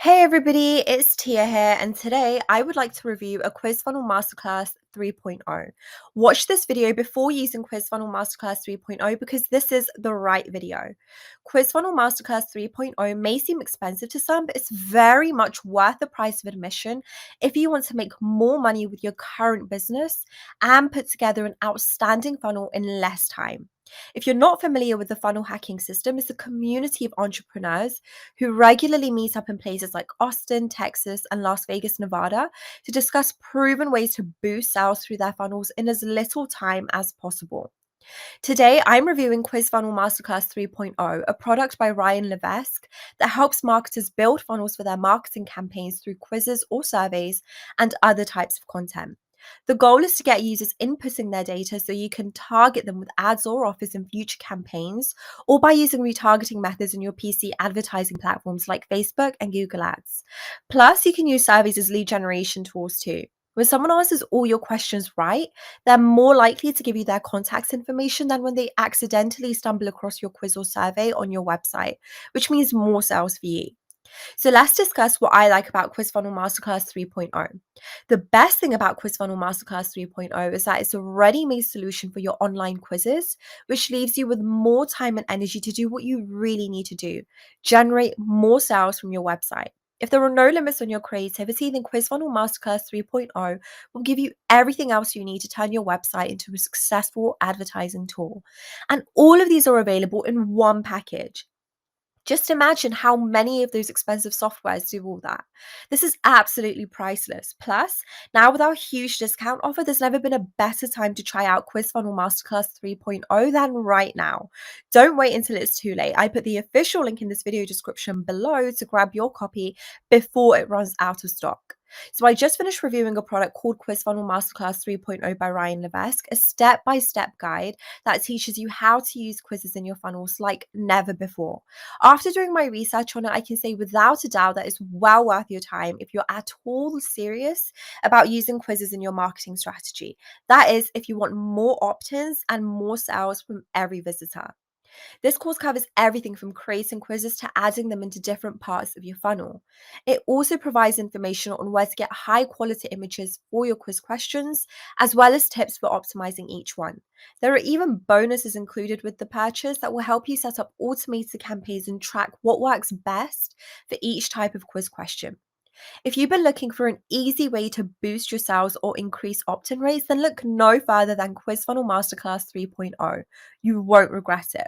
Hey everybody, it's Tia here, and today I would like to review a Quiz Funnel Masterclass 3.0. Watch this video before using Quiz Funnel Masterclass 3.0 because this is the right video. Quiz Funnel Masterclass 3.0 may seem expensive to some, but it's very much worth the price of admission if you want to make more money with your current business and put together an outstanding funnel in less time. If you're not familiar with the funnel hacking system, it's a community of entrepreneurs who regularly meet up in places like Austin, Texas, and Las Vegas, Nevada, to discuss proven ways to boost sales through their funnels in as little time as possible. Today, I'm reviewing Quiz Funnel Masterclass 3.0, a product by Ryan Levesque that helps marketers build funnels for their marketing campaigns through quizzes or surveys and other types of content. The goal is to get users inputting their data so you can target them with ads or offers in future campaigns, or by using retargeting methods in your PC advertising platforms like Facebook and Google Ads. Plus, you can use surveys as lead generation tools too. When someone answers all your questions right, they're more likely to give you their contact information than when they accidentally stumble across your quiz or survey on your website, which means more sales for you. So let's discuss what I like about Quiz Funnel Masterclass 3.0. The best thing about Quiz Funnel Masterclass 3.0 is that it's a ready-made solution for your online quizzes, which leaves you with more time and energy to do what you really need to do: generate more sales from your website. If there are no limits on your creativity, then Quiz Funnel Masterclass 3.0 will give you everything else you need to turn your website into a successful advertising tool. And all of these are available in one package. Just imagine how many of those expensive softwares do all that. This is absolutely priceless. Plus, now with our huge discount offer, there's never been a better time to try out Quiz Funnel Masterclass 3.0 than right now. Don't wait until it's too late. I put the official link in this video description below to grab your copy before it runs out of stock. So I just finished reviewing a product called Quiz Funnel Masterclass 3.0 by Ryan Levesque, a step-by-step guide that teaches you how to use quizzes in your funnels like never before. After doing my research on it, I can say without a doubt that it's well worth your time if you're at all serious about using quizzes in your marketing strategy. That is, if you want more opt-ins and more sales from every visitor. This course covers everything from creating quizzes to adding them into different parts of your funnel. It also provides information on where to get high quality images for your quiz questions, as well as tips for optimizing each one. There are even bonuses included with the purchase that will help you set up automated campaigns and track what works best for each type of quiz question. If you've been looking for an easy way to boost your sales or increase opt-in rates, then look no further than Quiz Funnel Masterclass 3.0. You won't regret it.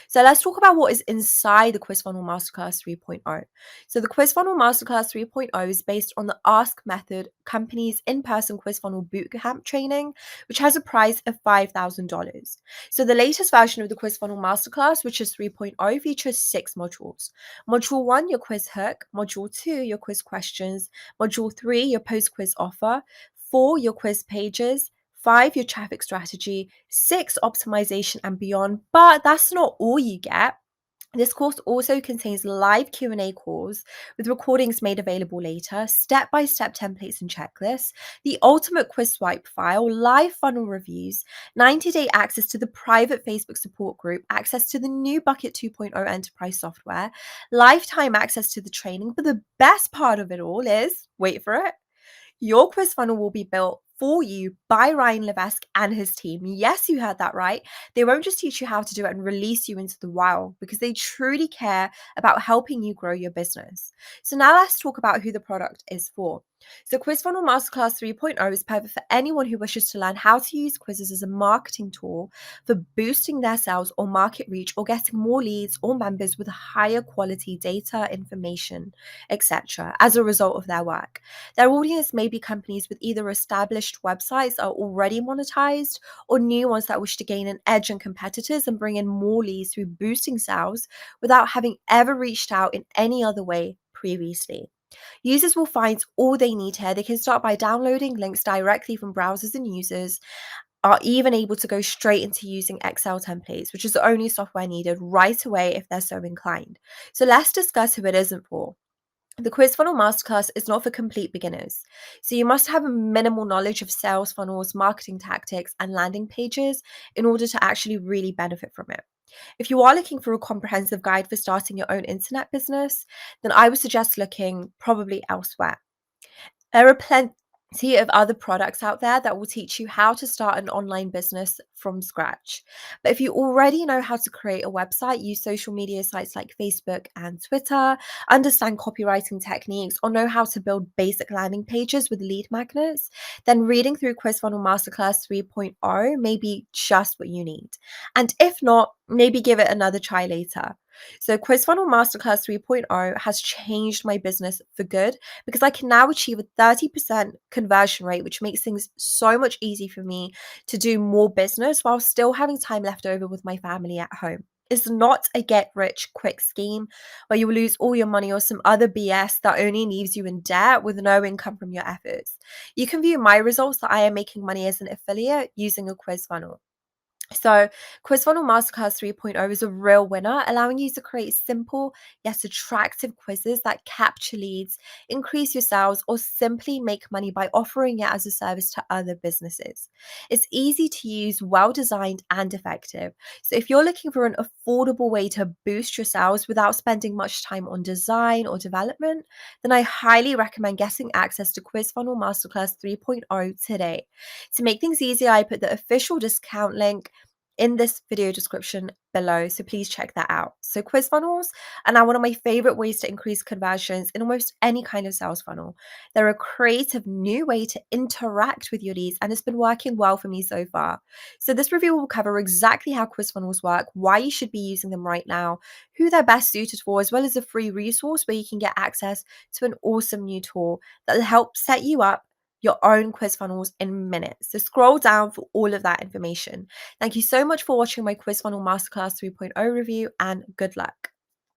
So let's talk about what is inside the Quiz Funnel Masterclass 3.0. So the Quiz Funnel Masterclass 3.0 is based on the Ask Method company's in-person Quiz Funnel Bootcamp training, which has a price of $5,000. So the latest version of the Quiz Funnel Masterclass, which is 3.0, features 6 modules. Module 1, your quiz hook. Module 2, your quiz questions. Module 3, your post-quiz offer. 4, your quiz pages. 5, your traffic strategy. 6, optimization and beyond. But that's not all you get. This course also contains live Q&A calls with recordings made available later, step-by-step templates and checklists, the ultimate quiz swipe file, live funnel reviews, 90-day access to the private Facebook support group, access to the new Bucket 2.0 enterprise software, lifetime access to the training. But the best part of it all is, wait for it, your quiz funnel will be built for you by Ryan Levesque and his team. Yes, you heard that right. They won't just teach you how to do it and release you into the wild, because they truly care about helping you grow your business. So now let's talk about who the product is for. So Quiz Funnel Masterclass 3.0 is perfect for anyone who wishes to learn how to use quizzes as a marketing tool for boosting their sales or market reach, or getting more leads or members with higher quality data, information, etc. as a result of their work. Their audience may be companies with either established websites that are already monetized, or new ones that wish to gain an edge on competitors and bring in more leads through boosting sales without having ever reached out in any other way previously. Users will find all they need here. They can start by downloading links directly from browsers, and users are even able to go straight into using Excel templates, which is the only software needed, right away if they're so inclined. So let's discuss who it isn't for. The Quiz Funnel Masterclass is not for complete beginners. So you must have a minimal knowledge of sales funnels, marketing tactics, and landing pages in order to actually really benefit from it. If you are looking for a comprehensive guide for starting your own internet business, then I would suggest looking probably elsewhere. There are plenty of other products out there that will teach you how to start an online business from scratch. But if you already know how to create a website, use social media sites like Facebook and Twitter, understand copywriting techniques, or know how to build basic landing pages with lead magnets, then reading through Quiz Funnel Masterclass 3.0 may be just what you need. And if not, maybe give it another try later. So, Quiz Funnel Masterclass 3.0 has changed my business for good because I can now achieve a 30% conversion rate, which makes things so much easier for me to do more business while still having time left over with my family at home. It's not a get rich quick scheme where you will lose all your money or some other BS that only leaves you in debt with no income from your efforts. You can view my results that I am making money as an affiliate using a quiz funnel. So, Quiz Funnel Masterclass 3.0 is a real winner, allowing you to create simple yet attractive quizzes that capture leads, increase your sales, or simply make money by offering it as a service to other businesses. It's easy to use, well designed, and effective. So, if you're looking for an affordable way to boost your sales without spending much time on design or development, then I highly recommend getting access to Quiz Funnel Masterclass 3.0 today. To make things easier, I put the official discount link in this video description below. So please check that out. So quiz funnels are now one of my favorite ways to increase conversions in almost any kind of sales funnel. They're a creative new way to interact with your leads, and it's been working well for me so far. So this review will cover exactly how quiz funnels work, why you should be using them right now, who they're best suited for, as well as a free resource where you can get access to an awesome new tool that will help set you up your own quiz funnels in minutes. So scroll down for all of that information. Thank you so much for watching my Quiz Funnel Masterclass 3.0 review, and good luck.